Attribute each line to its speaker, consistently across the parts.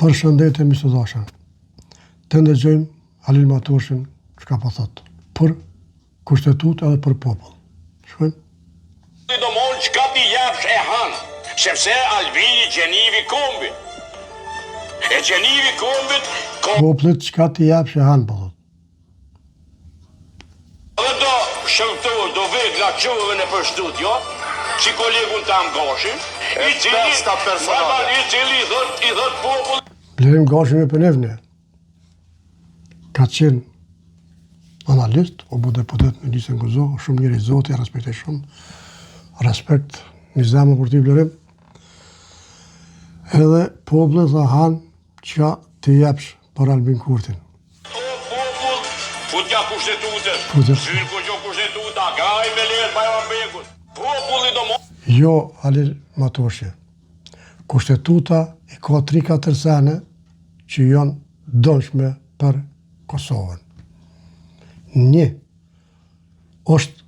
Speaker 1: Përshëndetje mi së dashën. Të ndëgjojmë Halil Matoshin çka po thot për kushtetutë edhe për popull. Shkojmë.
Speaker 2: Do mund çka ti japsh e han, sepse Albini gjenivi kombit. E gjenivi kombit
Speaker 1: Popullit çka ti japsh e han po thot.
Speaker 2: Dhe do shëmtuar, do vej glaçove në për studio, si kolegun tam Gashin, i cili i thot popull.
Speaker 1: Blerim Gashin me pënevne. Ka qenë analist, o bu deputet në Lisën Kuzovë, shumë njëri zoti, respektoj shumë. Respekt, një zemë për ti blerim. Edhe popullit tha han që ti jepsh për Albin Kurtin.
Speaker 2: Popull, futja kushtetutës,
Speaker 1: Futja.
Speaker 2: zyrë ku gjo kushtetuta, gaj me lirë Bajram Bekut. Populli do
Speaker 1: Jo, Halil Matoshi. Kushtetuta i ka 3-4 sene që janë dënshme për Kosovën. Një, është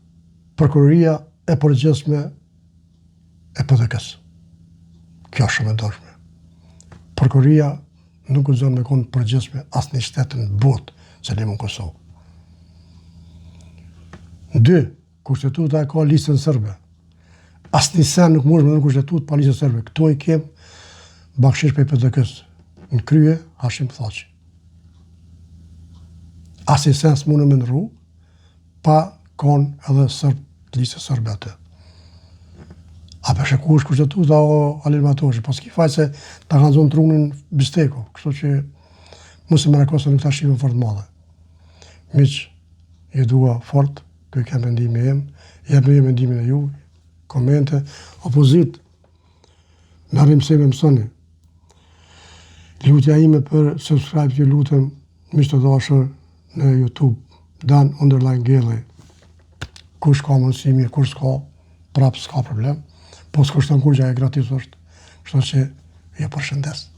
Speaker 1: prokuroria e përgjithshme e PDK-s. Kjo është shumë e dënshme. Prokuroria nuk gëzon me konë përgjithshme asë një shtetën botë se limë në Kosovë. 2, kushtetuta e ka listën sërbe. Asë një sen nuk mund me në kushtetut pa listën sërbe. Këto i kem bakshish për PDK-s. Në krye, Hashim Thaqi. Asë një sen së mund me në rru, pa konë edhe listën sërbe atë. A për sheku është kushtetuta o Halil Matoshi, pas ki faj se ta kanë zonë trunin bisteko, kështu që mëse më rekosë nuk ta shqive fort madhe. Miq, i dua fort, këj kem mendimi jem, jep me mendimin e ju, komente, opozit, me rrim se me mësoni. Lutja ime për subscribe që lutem, miq të dashur në YouTube, Dan _ Gelli, kush ka mundësi mirë, kush s'ka, prapë s'ka problem, po s'kushton kur gja e gratis është, kështu që ju përshëndes.